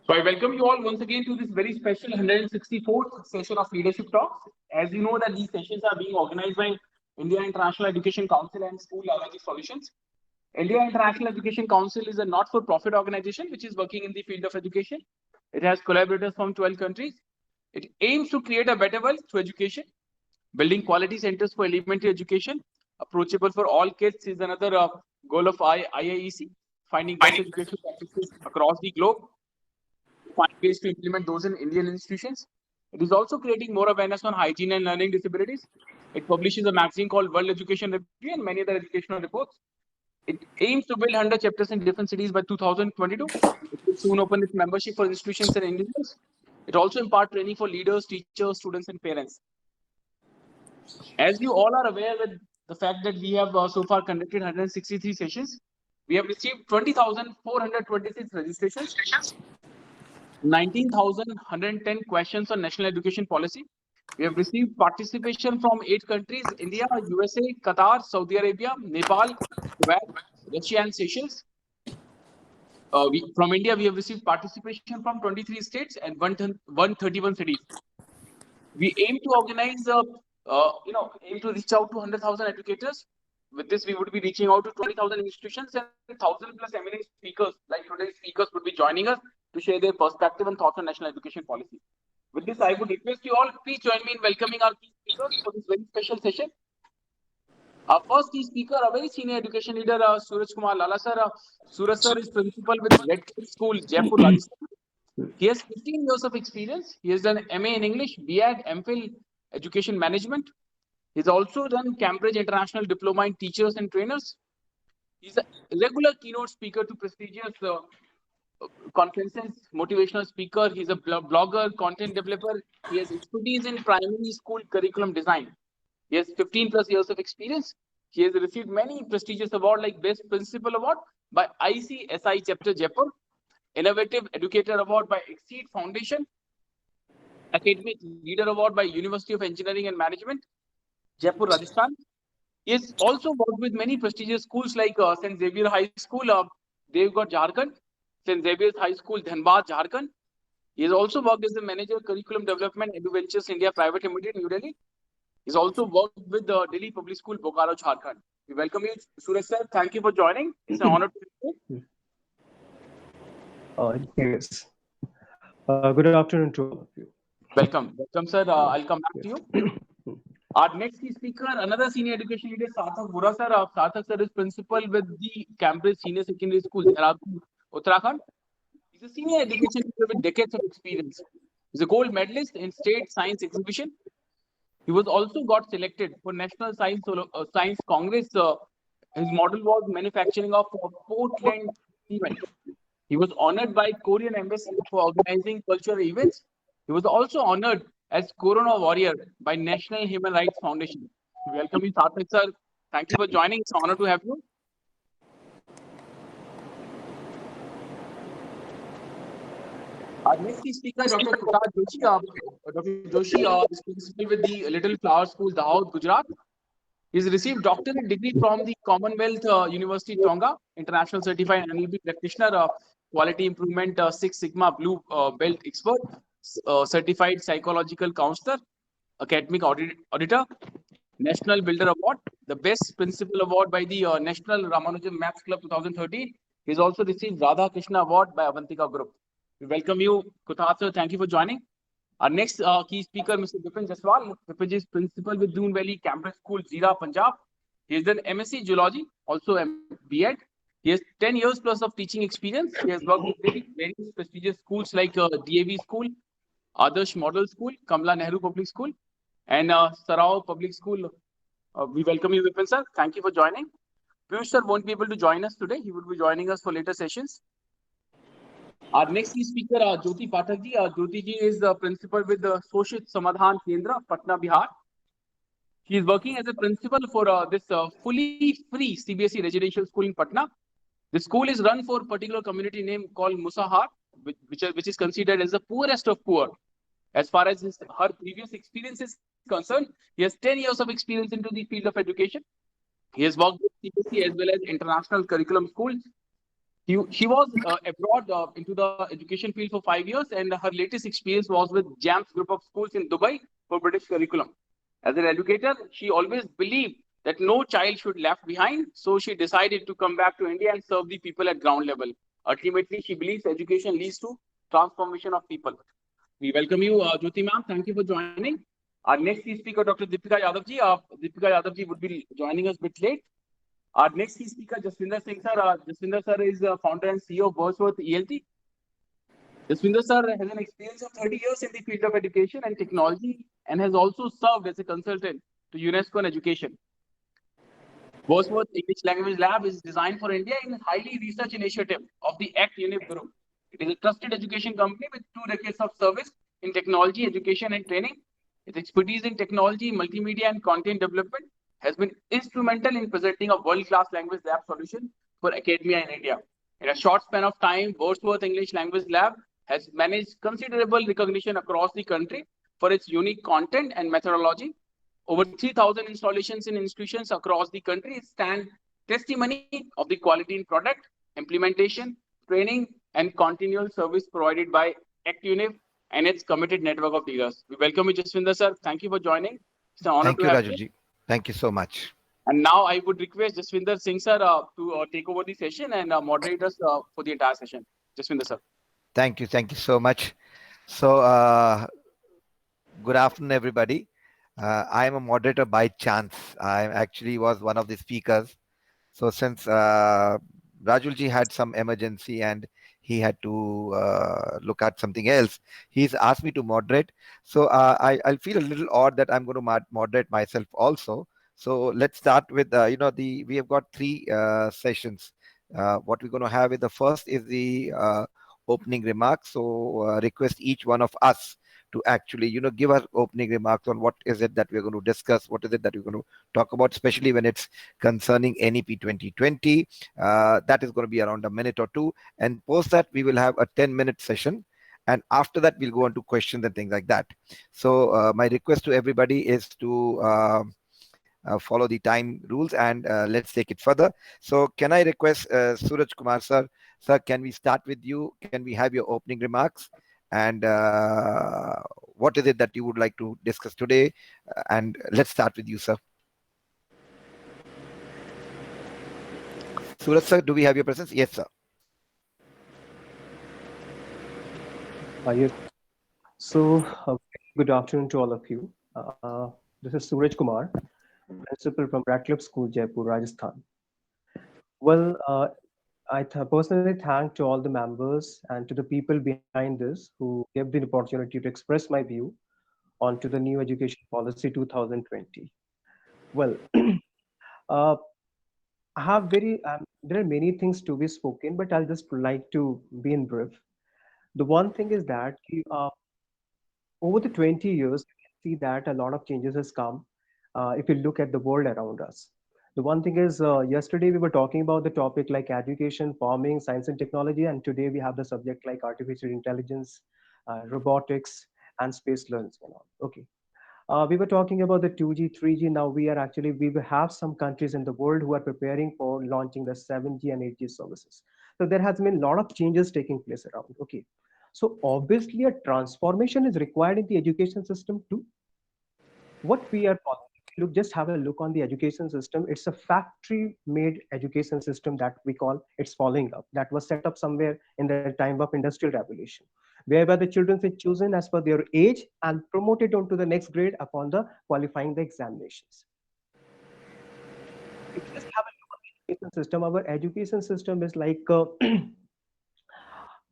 So I welcome you all once again to this very special 164th session of Leadership Talks. As you know that these sessions are being organized by India International Education Council and School Lalaji Solutions. India International Education Council is a not-for-profit organization which is working in the field of education. It has collaborators from 12 countries. It aims to create a better world through education. Building quality centers for elementary education, approachable for all kids, is another goal of IIEC. Finding best education practices across the globe, find ways to implement those in Indian institutions. It is also creating more awareness on hygiene and learning disabilities. It publishes a magazine called World Education Review and many other educational reports. It aims to build 100 chapters in different cities by 2022. It will soon open its membership for institutions and individuals. It also imparts training for leaders, teachers, students, and parents. As you all are aware with the fact that we have so far conducted 163 sessions, we have received 20,426 registrations, 19,110 questions on national education policy. We have received participation from 8 countries: India, USA, Qatar, Saudi Arabia, Nepal, Kuwait, Russia, and Seychelles. From India, we have received participation from 23 states and 131 cities. We aim to organize, aim to reach out to 100,000 educators. With this, we would be reaching out to 20,000 institutions and 1,000 plus eminent speakers, like today's speakers, would be joining us to share their perspective and thoughts on national education policy. With this, I would request you all, please join me in welcoming our key speakers for this very special session. Our first key speaker, a very senior education leader, Suraj Kumar Lala sir. Suraj sir is principal with Red Cliff School, Jaipur, Rajasthan. He has 15 years of experience. He has done MA in English, BAd, MPhil, Education Management. He's also done Cambridge International Diploma in Teachers and Trainers. He's a regular keynote speaker to prestigious conferences, motivational speaker. He's a blogger, content developer. He has expertise in primary school curriculum design. He has 15 plus years of experience. He has received many prestigious awards like Best Principal Award by ICSI Chapter Jaipur, Innovative Educator Award by Exceed Foundation, Academic Leader Award by University of Engineering and Management, Jaipur, Rajasthan. He has also worked with many prestigious schools like St. Xavier High School, Devgarh, Jharkhand, St. Xavier's High School, Dhanbad, Jharkhand. He has also worked as the Manager Curriculum Development, Edu Ventures India Private Limited, New Delhi. He's also worked with the Delhi Public School, Bokaro, Jharkhand. We welcome you, Suraj sir. Thank you for joining. It's an honor to be here. Yes. Good afternoon to all of you. Welcome, sir. I'll come back to you. Our next speaker, another senior education leader, Sarthak Bura sir. Sarthak sir is principal with the Cambridge Senior Secondary School, Dehradun, Uttarakhand. He's a senior education leader with decades of experience. He's a gold medalist in State Science Exhibition. He was also got selected for National Science Congress. His model was manufacturing of Portland cement. He was honored by Korean Embassy for organizing cultural events. He was also honored as Corona Warrior by National Human Rights Foundation. Welcome you, Sarthak sir. Thank you for joining. It's an honor to have you. Our next speaker, Dr. Kutar Joshi. Dr. Joshi is principal with the Little Flower School, Dahoud, Gujarat. He's received doctorate degree from the Commonwealth University, Tonga, International Certified NLP Practitioner, Quality Improvement Six Sigma Blue Belt Expert, Certified Psychological Counselor, Academic Auditor, National Builder Award, the Best Principal Award by the National Ramanujan Maths Club 2013. He's also received Radha Krishna Award by Avantika Group. We welcome you, Kutar sir. Thank you for joining. Our next key speaker, Mr. Vipin Jaswal. Vipin is principal with Doon Valley Cambridge School, Zira, Punjab. He has done MSc Geology, also BEd. He has 10 years plus of teaching experience. He has worked with very prestigious schools like DAV School, Adarsh Model School, Kamala Nehru Public School, and Sarao Public School. We welcome you, Vipin sir. Thank you for joining. Piyush sir won't be able to join us today. He will be joining us for later sessions. Our next speaker, Jyoti Pathak ji. Jyoti ji is the principal with the Soshit Samadhan Kendra, Patna, Bihar. He is working as a principal for this fully free CBSE residential school in Patna. The school is run for a particular community name called Musahar, which is considered as the poorest of poor. As far as her previous experience is concerned, he has 10 years of experience into the field of education. He has worked with CBSE as well as international curriculum schools. She was abroad into the education field for 5 years, and her latest experience was with JAMS group of schools in Dubai for British curriculum. As an educator, she always believed that no child should left behind, so she decided to come back to India and serve the people at ground level. Ultimately, she believes education leads to transformation of people. We welcome you, Jyoti ma'am. Thank you for joining. Our next key speaker, Dr. Deepika Yadav ji. Deepika Yadav ji would be joining us a bit late. Our next key speaker, Jaswinder Singh sir. Jaswinder sir is founder and CEO of Wordsworth ELT. Jaswinder sir has an experience of 30 years in the field of education and technology and has also served as a consultant to UNESCO and education. Wordsworth English Language Lab is designed for India in a highly research initiative of the IIEC Group. It is a trusted education company with 2 decades of service in technology, education, and training. Its expertise in technology, multimedia, and content development has been instrumental in presenting a world-class language lab solution for academia in India. In a short span of time, Wordsworth English Language Lab has managed considerable recognition across the country for its unique content and methodology. Over 3,000 installations in institutions across the country stand testimony of the quality in product, implementation, training, and continual service provided by ActUnif and its committed network of dealers. We welcome you, Jaswinder sir. Thank you for joining. It's an honor Thank to you, have you. Rajuji. Thank you so much. And now I would request Jaswinder Singh sir to take over the session and moderate us for the entire session. Jaswinder sir. Thank you. Thank you so much. So, good afternoon, everybody. I am a moderator by chance. I actually was one of the speakers. So, since Rajulji had some emergency and he had to look at something else, he's asked me to moderate. So, I'll feel a little odd that I'm going to moderate myself also. So, let's start with we have got 3 sessions. What we're going to have is the first is the opening remarks. So, request each one of us to actually give our opening remarks on what is it that we're going to discuss, what is it that we're going to talk about, especially when it's concerning NEP 2020. That is going to be around a minute or two, and post that we will have a 10-minute session, and after that we'll go on to questions and things like that. So my request to everybody is to follow the time rules, and let's take it further. So can I request Suraj Kumar sir, can we start with you? Can we have your opening remarks? And what is it that you would like to discuss today? And let's start with you, sir. Suraj sir, do we have your presence? Yes, sir. Yes. So, good afternoon to all of you. This is Suraj Kumar, principal from Radcliffe School, Jaipur, Rajasthan. Well, I personally thank to all the members and to the people behind this who gave the opportunity to express my view onto the new education policy 2020. Well, uh, I have there are many things to be spoken, but I'll just like to be in brief. The one thing is that over the 20 years, you can see that a lot of changes has come if you look at the world around us. The one thing is, yesterday we were talking about the topic like education, farming, science and technology, and today we have the subject like artificial intelligence, robotics, and space learning and all. Okay. We were talking about the 2G, 3G. Now we will have some countries in the world who are preparing for launching the 7G and 8G services. So there has been a lot of changes taking place around. Okay. So obviously a transformation is required in the education system too. What we are following, look, just have a look on the education system. It's a factory made education system that we call it's following up. That was set up somewhere in the time of industrial revolution, whereby the children are chosen as per their age and promoted on to the next grade upon the qualifying the examinations. If you just have a look at the education system, our education system is like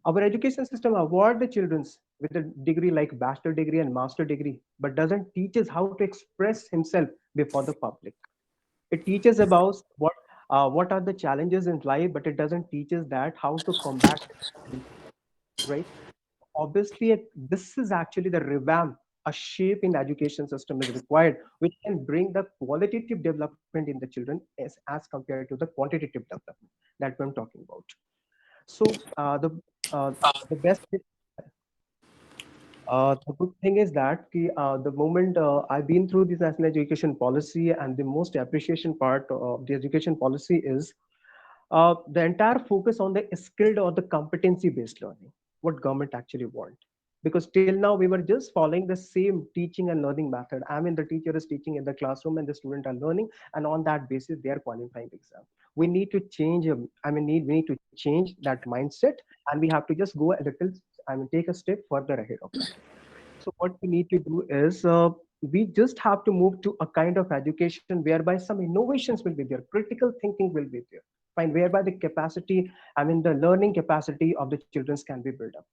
our education system award the children with a degree like bachelor degree and master degree, but doesn't teach us how to express himself before the public. It teaches about what are the challenges in life, but it doesn't teach us that how to combat them, right? Obviously, this is actually the revamp. A shape in education system is required, which can bring the qualitative development in the children as compared to the quantitative development that I'm talking about. So uh, the best the good thing is that the moment I've been through this national education policy, and the most appreciation part of the education policy is the entire focus on the skilled or the competency based learning, what government actually want. Because till now we were just following the same teaching and learning method. I mean, the teacher is teaching in the classroom and the student are learning, and on that basis they are qualifying the exam. We need to change. We need to change that mindset, and we have to just go a little. Take a step further ahead of that. So what we need to do is we just have to move to a kind of education whereby some innovations will be there, critical thinking will be there, fine, whereby the capacity, the learning capacity of the children can be built up.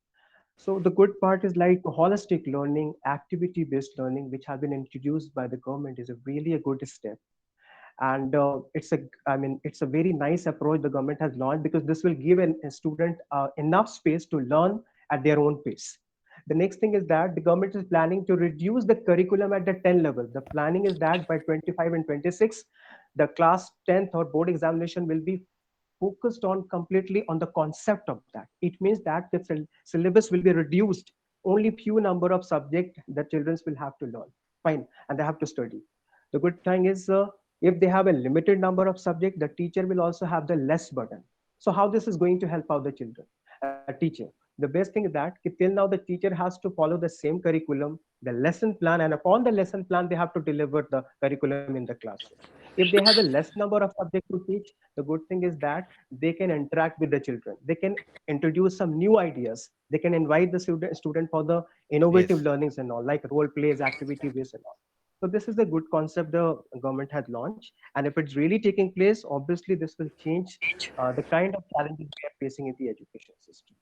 So the good part is like holistic learning, activity-based learning, which have been introduced by the government, is a really a good step. And it's a very nice approach the government has launched, because this will give a student enough space to learn at their own pace. The next thing is that the government is planning to reduce the curriculum at the 10 level. The planning is that by 25 and 26, the class 10th or board examination will be focused on completely on the concept of that. It means that the syllabus will be reduced. Only few number of subject the children will have to learn. Fine, and they have to study. The good thing is, if they have a limited number of subject, the teacher will also have the less burden. So how this is going to help out the children? A teacher. The best thing is that till now the teacher has to follow the same curriculum, the lesson plan, and upon the lesson plan they have to deliver the curriculum in the classroom. If they have a less number of subjects to teach, the good thing is that they can interact with the children. They can introduce some new ideas. They can invite the student for the innovative Yes. learnings and all, like role plays, activity based and all. So this is a good concept the government has launched, and if it's really taking place, obviously this will change the kind of challenges we are facing in the education system.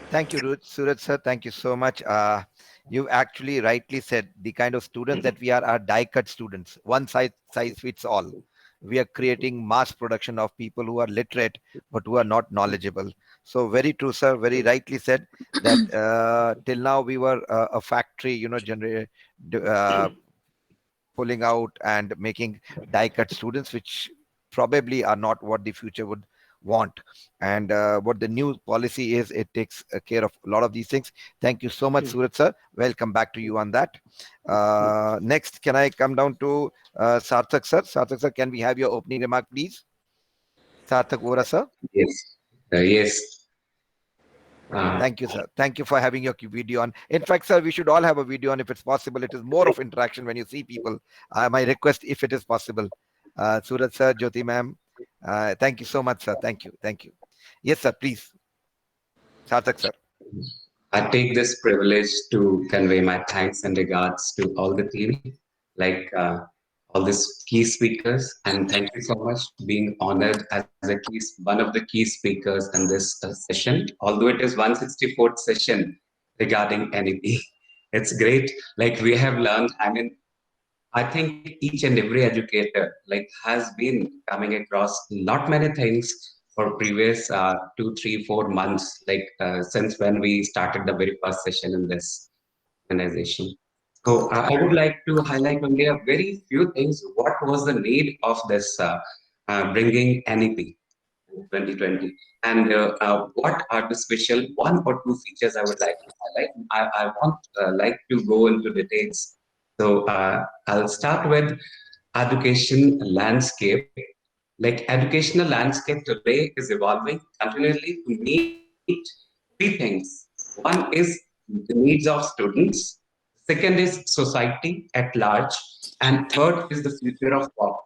Thank you, Suraj sir. Thank you so much. You actually rightly said the kind of students that we are die-cut students. One size fits all. We are creating mass production of people who are literate but who are not knowledgeable. So very true, sir. Very rightly said that till now we were a factory, uh, pulling out and making die-cut students, which probably are not what the future would want. And what the new policy is, it takes care of a lot of these things. Thank you so much, Hmm. Surat sir. Welcome back to you on that. Next, can I come down to Sarthak sir? Sarthak sir, can we have your opening remark, please? Sarthak Vora sir. Yes, yes. Thank you, sir. Thank you for having your video on. In fact, sir, we should all have a video on if it's possible. It is more of interaction when you see people. My request, if it is possible. Surat sir, Jyoti ma'am, thank you so much, sir. Thank you. Thank you. Yes, sir, please. Sarthak sir. I take this privilege to convey my thanks and regards to all the team, like all these key speakers, and thank you so much for being honored as one of the key speakers in this session. Although it is 164th session regarding NEP, it's great. Like we have learned. I mean, I think each and every educator like has been coming across not many things for previous 2, 3, 4 months, like since when we started the very first session in this organization. So I would like to highlight only a very few things. What was the need of this bringing NEP 2020, and what are the special one or two features I would like to highlight. I want like to go into details. So I'll start with education landscape. Like educational landscape today is evolving continually to meet three things. One is the needs of students, second is society at large, and third is the future of work.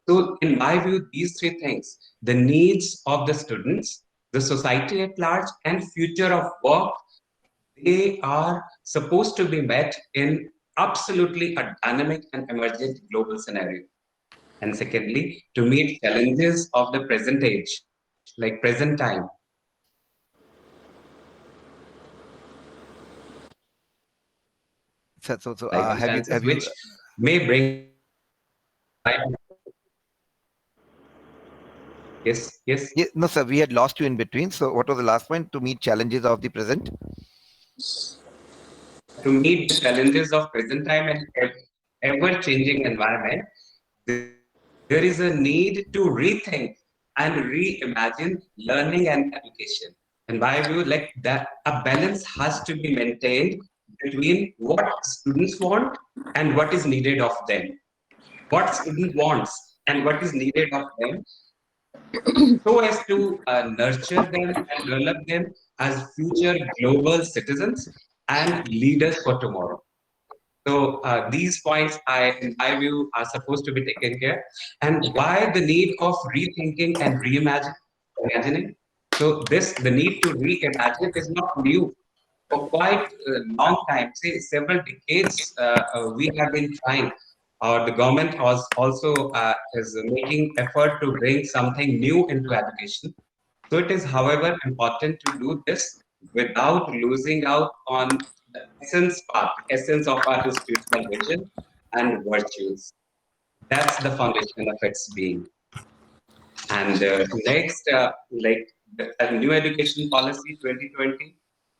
So, in my view, these three things, the needs of the students, the society at large, and future of work, they are supposed to be met in absolutely a dynamic and emergent global scenario. And secondly, to meet challenges of the present age, like present time, So, have you circumstances which may bring yes, yes, yeah, no, sir, we had lost you in between. So, what was the last point? To meet challenges of the present? to meet the challenges of present time and ever changing environment, there is a need to rethink and reimagine learning and education. In my view, like that, a balance has to be maintained between what students want and what is needed of them. What student wants and what is needed of them. so as to nurture them and develop them as future global citizens and leaders for tomorrow. So these points, in my view, are supposed to be taken care. And why the need of rethinking and reimagining? So the need to reimagine is not new. For quite a long time, say several decades, we have been trying, or the government was also is making effort to bring something new into education. So it is, however, important to do this without losing out on the essence of our spiritual vision and virtues. That's the foundation of its being. And next, the new education policy 2020,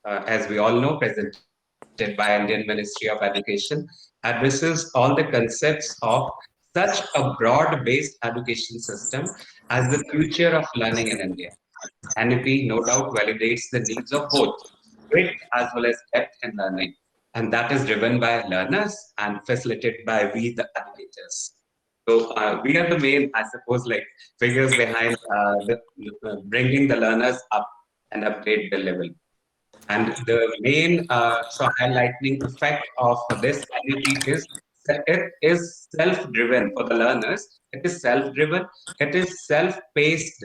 as we all know, presented by Indian Ministry of Education, addresses all the concepts of such a broad-based education system as the future of learning in India. NEP no doubt validates the needs of both width as well as depth in learning, and that is driven by learners and facilitated by we, the educators. So we are the main, I suppose, like figures behind bringing the learners up and upgrade the level. And the main highlighting effect of this NEP is that it is self-driven for the learners. It is self-driven. It is self-paced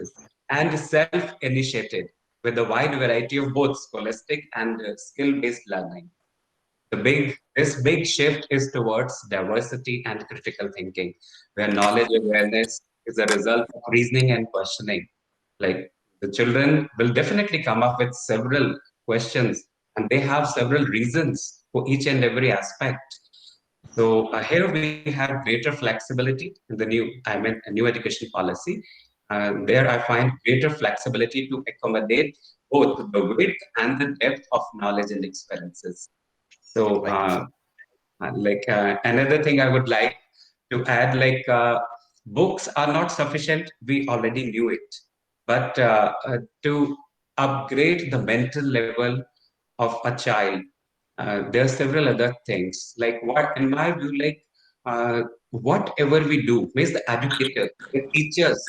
and self-initiated with a wide variety of both scholastic and skill-based learning. This big shift is towards diversity and critical thinking, where knowledge awareness is a result of reasoning and questioning. Like the children will definitely come up with several questions, and they have several reasons for each and every aspect. So here we have greater flexibility in the a new education policy. There I find greater flexibility to accommodate both the width and the depth of knowledge and experiences. So, Rightly said. another thing I would like to add, books are not sufficient. We already knew it, but to upgrade the mental level of a child, there are several other things. Like what, in my view, whatever we do, means the educators, the teachers,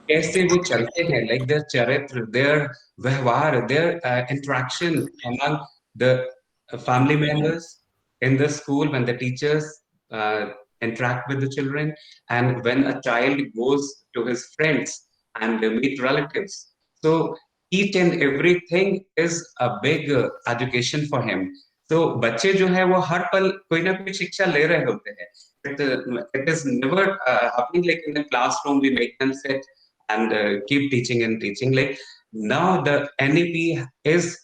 कैसे वो चलते हैं, like their character, their व्यवहार, their interaction among the family members in the school, when the teachers uh, interact with the children, and when a child goes to his friends and meet relatives. So each and everything is a big education for him. So बच्चे जो है वो हर पल कोई ना कोई शिक्षा ले रहे होते हैं. It is never happening like in the classroom we make them sit and keep teaching and teaching. Like now the NEP is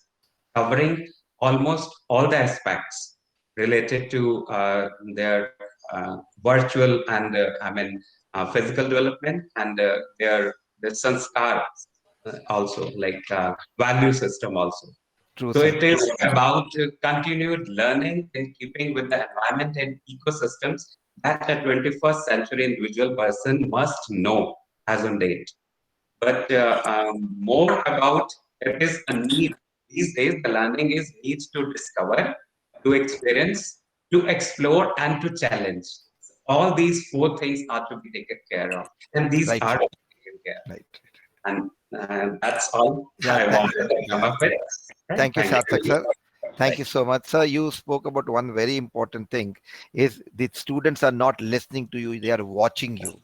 covering almost all the aspects related to their virtual and physical development and their sanskar also like value system also. True, So sir. it is about continued learning in keeping with the environment and ecosystems that a 21st century individual person must know as on date. But more about it is a need. These days, the learning is needs to discover, to experience, to explore, and to challenge. All these four things are to be taken care of, and these Right, are sir. to be taken care of. Right. And that's all Yeah. I wanted to come up with. Thank you, Thank Sarthak, you. sir. Thank you so much, sir. You spoke about one very important thing: is the students are not listening to you; they are watching you.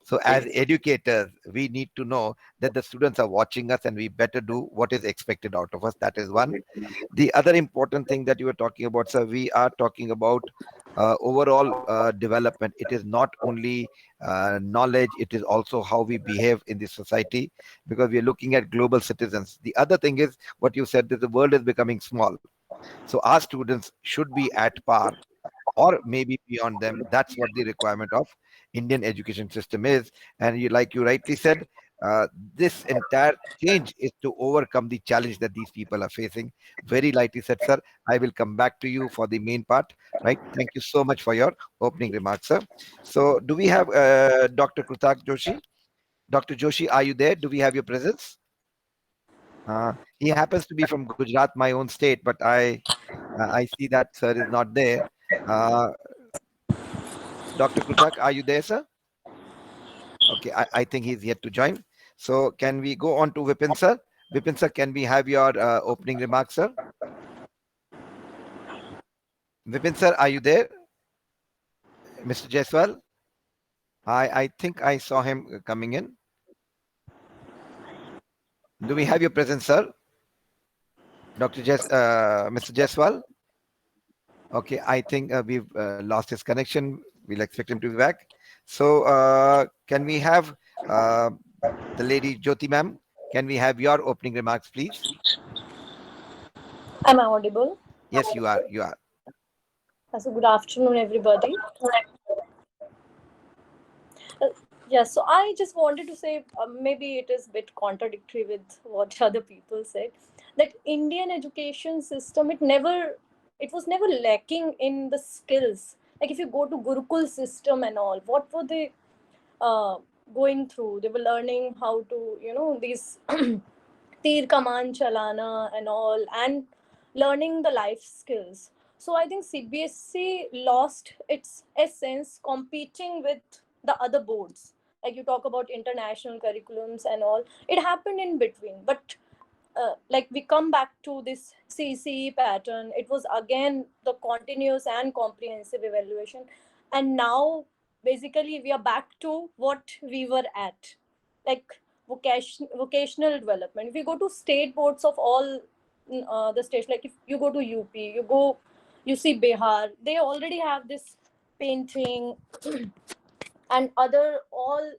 So, as educators, we need to know that the students are watching us, and we better do what is expected out of us. That is one. The other important thing that you were talking about, sir, we are talking about overall development. It is not only knowledge, it is also how we behave in the society, because we are looking at global citizens. The other thing is what you said, that the world is becoming small. So our students should be at par or maybe beyond them. That's what the requirement of Indian education system is. And you, like you rightly said, this entire change is to overcome the challenge that these people are facing. Very lightly said, sir. I will come back to you for the main part. Right. Thank you so much for your opening remarks, sir. So, do we have Dr. Krutak Joshi? Dr. Joshi, are you there? Do we have your presence? He happens to be from Gujarat, my own state, but I see that sir is not there. Uh, Dr. Krutak, are you there, sir? Okay, I think he's yet to join. So can we go on to Vipin sir? Vipin sir, can we have your opening remarks, sir? Vipin sir, are you there? Mr. Jaiswal? I think I saw him coming in. Do we have your presence, sir? Mr. Jaiswal? Okay, I think we've lost his connection. We'll expect him to be back. So can we have the lady Jyoti ma'am? Can we have your opening remarks, please? Am I audible? Yes, you are. You are. So good afternoon, everybody. Uh, yes, so I just wanted to say maybe it is a bit contradictory with what other people said, that Indian education system, it was never lacking in the skills. Like if you go to Gurukul system and all, what were they uh, going through? They were learning how to, these tir kaman chalana and all, and learning the life skills. So I think CBSE lost its essence competing with the other boards. Like you talk about international curriculums and all, it happened in between. But like we come back to this CCE pattern, it was again the continuous and comprehensive evaluation. And now basically we are back to what we were at, like vocational development. If you go to state boards of all the states, like if you go to UP, you see Bihar, they already have this painting and other all,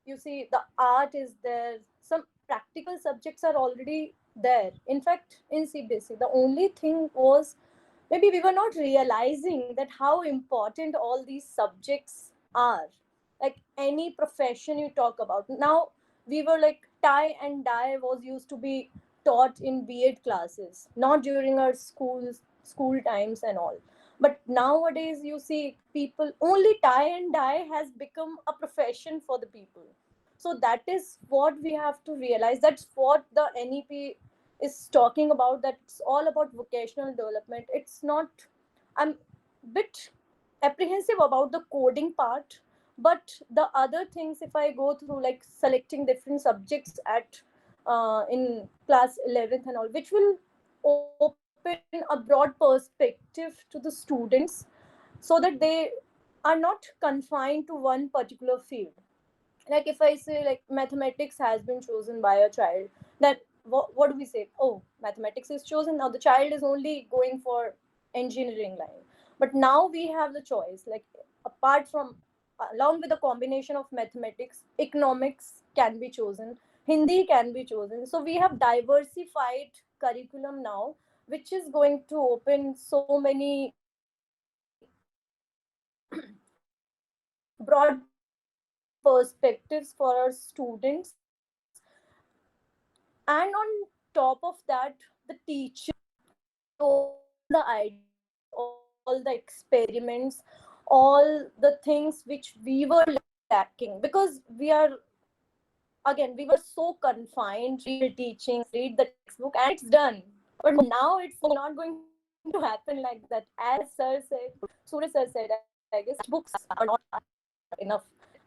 you see the art is there, some practical subjects are already there. In fact, in CBSE the only thing was maybe we were not realizing that how important all these subjects are. Like any profession you talk about now, we were like tie and dye was used to be taught in B.Ed classes, not during our school times and all. But nowadays you see people only tie and dye has become a profession for the people. So that is what we have to realize. That's what the NEP is talking about, that it's all about vocational development. It's not, I'm bit apprehensive about the coding part, but the other things, if I go through like selecting different subjects at in class 11th and all, which will open a broad perspective to the students, so that they are not confined to one particular field. Like if I say like mathematics has been chosen by a child, that what do we say? Oh, mathematics is chosen, now the child is only going for engineering line. But now we have the choice, like apart from, along with a combination of mathematics, economics can be chosen, Hindi can be chosen. So we have diversified curriculum now, which is going to open so many broad perspectives for our students. And on top of that, the teacher all the ideas, all the experiments, all the things which we were lacking, because we were so confined, read teachings, read the textbook, and it's done. But now it's not going to happen like that. As sir said, Surya sir said, I guess books are not enough,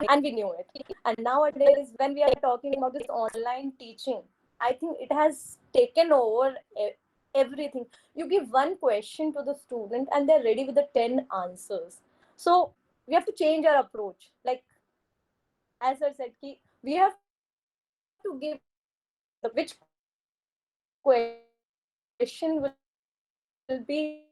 and we knew it. And nowadays when we are talking about this online teaching, I think it has taken over everything. You give one question to the student and they're ready with the 10 answers. So we have to change our approach. Like as I said, we have to give a choice, which question will be